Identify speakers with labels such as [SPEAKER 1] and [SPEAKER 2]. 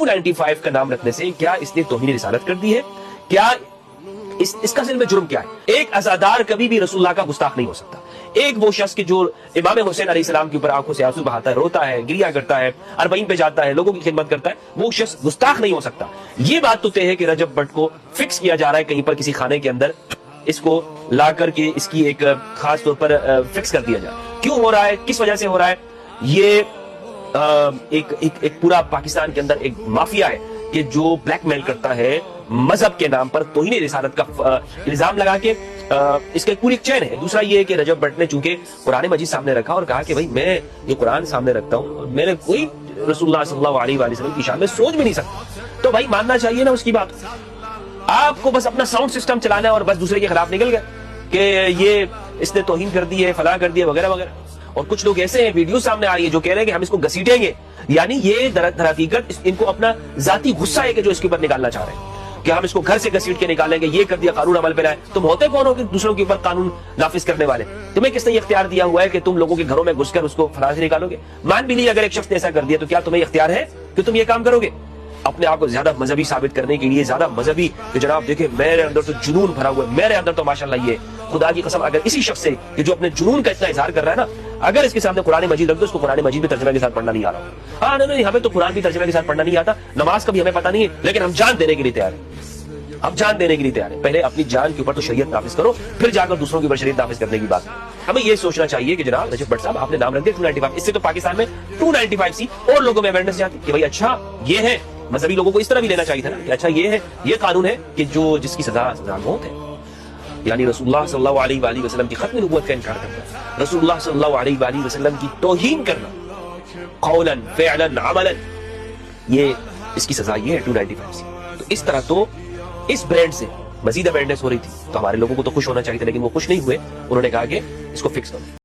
[SPEAKER 1] 295 کا نام رکھنے سے کیا اس نے توہین رسالت کر دی ہے؟ کیا اس کا ذل میں جرم کیا ہے؟ ایک عزادار کبھی بھی رسول اللہ کا گستاخ نہیں ہو سکتا. ایک وہ شخص کہ جو امام حسین علیہ السلام کے اوپر آنکھوں سے آنسو بہاتا ہے، روتا ہے، گریا کرتا ہے، اربعین پہ جاتا ہے، لوگوں کی خدمت کرتا ہے، وہ شخص گستاخ نہیں ہو سکتا. یہ بات تو طے ہے کہ رجب بٹ کو فکس کیا جا رہا ہے کہیں پر کسی خانے کے اندر، اس کو لا کر کے اس کی ایک خاص طور پر فکس کر دیا جائے. کیوں ہو رہا ہے؟ کس وجہ سے ہو رہا ہے؟ یہ ایک پورا پاکستان کے اندر ایک مافیا ہے کہ جو بلیک میل کرتا ہے مذہب کے نام پر توہین رسالت کا الزام لگا کے. اس کا پوری ایک چین ہے. دوسرا یہ ہے کہ رجب بٹ نے چونکہ قرآن مجید سامنے رکھا اور کہا کہ بھائی میں یہ قرآن سامنے رکھتا ہوں اور میں نے کوئی رسول اللہ صلی اللہ علیہ وسلم کی شان میں سوچ بھی نہیں سکتا، تو بھائی ماننا چاہیے نا اس کی بات. آپ کو بس اپنا ساؤنڈ سسٹم چلانا ہے اور بس دوسرے کے خلاف نکل گئے کہ یہ اس نے توہین کر دی ہے، فلاں کر دیا وغیرہ وغیرہ. اور کچھ لوگ ایسے ہیں، ویڈیو سامنے آ رہی ہے جو کہہ رہے ہیں کہ ہم اس کو گھسیٹیں گے. یعنی یہ در حقیقت ان کو اپنا ذاتی غصہ ہے کہ جو اس کے اوپر نکالنا چاہ رہے ہیں کہ ہم اس کو گھر سے گھسیٹ کے نکالیں گے، یہ کر دیا، قانون عمل پہ لائے. تم ہوتے کون ہو کہ دوسروں کے اوپر قانون نافذ کرنے والے؟ تمہیں کس نے یہ اختیار دیا ہوا ہے کہ تم لوگوں کے گھروں میں گھس کر اس کو فلاں سے نکالو گے؟ مان بھی لی اگر ایک شخص نے ایسا کر دیا تو کیا تمہیں اختیار ہے کہ تم یہ کام کرو گے؟ اپنے آپ کو زیادہ مذہبی ثابت کرنے کے لیے، زیادہ مذہبی کہ جناب دیکھیں میرے اندر تو جنون بھرا ہوا ہے، میرے اندر تو ماشاءاللہ یہ خدا کی قسم اگر اسی شخص سے کہ جو اپنے جنون کا اتنا اظہار کر رہا ہے نا، اگر اس کے سامنے قرآن مجید رکھ دو، اس کو قرآن مجید بھی ترجمے کے ساتھ پڑھنا نہیں آ رہا. ہاں نہیں ہمیں تو قرآن بھی ترجمے کے ساتھ پڑھنا نہیں آتا، نماز کا بھی ہمیں پتہ نہیں ہے، لیکن ہم جان دینے کے لیے تیار ہیں. ہم جان دینے کے لیے تیار ہیں. پہلے اپنی جان کے اوپر تو شریعت نافذ کرو، پھر جا کر دوسروں کے اوپر شریعت نافذ کرنے کی بات. ہمیں یہ سوچنا چاہیے کہ جناب رجب بٹ صاحب آپ نے نام رکھ دیا 295، اس سے تو پاکستان میں 295 سی اور لوگوں میں اویئرنس جاتی کہ بھائی اچھا یہ ہے. مذہبی لوگوں کو اس طرح بھی لینا چاہیے تھا نا کہ اچھا یہ ہے، یہ قانون ہے کہ جو جس کی سزا موت ہے. یعنی رسول اللہ صلی اللہ علیہ وآلہ وسلم کی ختم نبوت کا انکار کرنا، رسول اللہ صلی اللہ علیہ وآلہ وسلم کی توہین کرنا قولا فعلا عملا، یہ اس کی سزا یہ ہے 295 سی. تو اس طرح تو اس برانڈ سے مزید اویئرنس ہو رہی تھی، تو ہمارے لوگوں کو تو خوش ہونا چاہیے تھا، لیکن وہ خوش نہیں ہوئے. انہوں نے کہا کہ اس کو فکس کرو.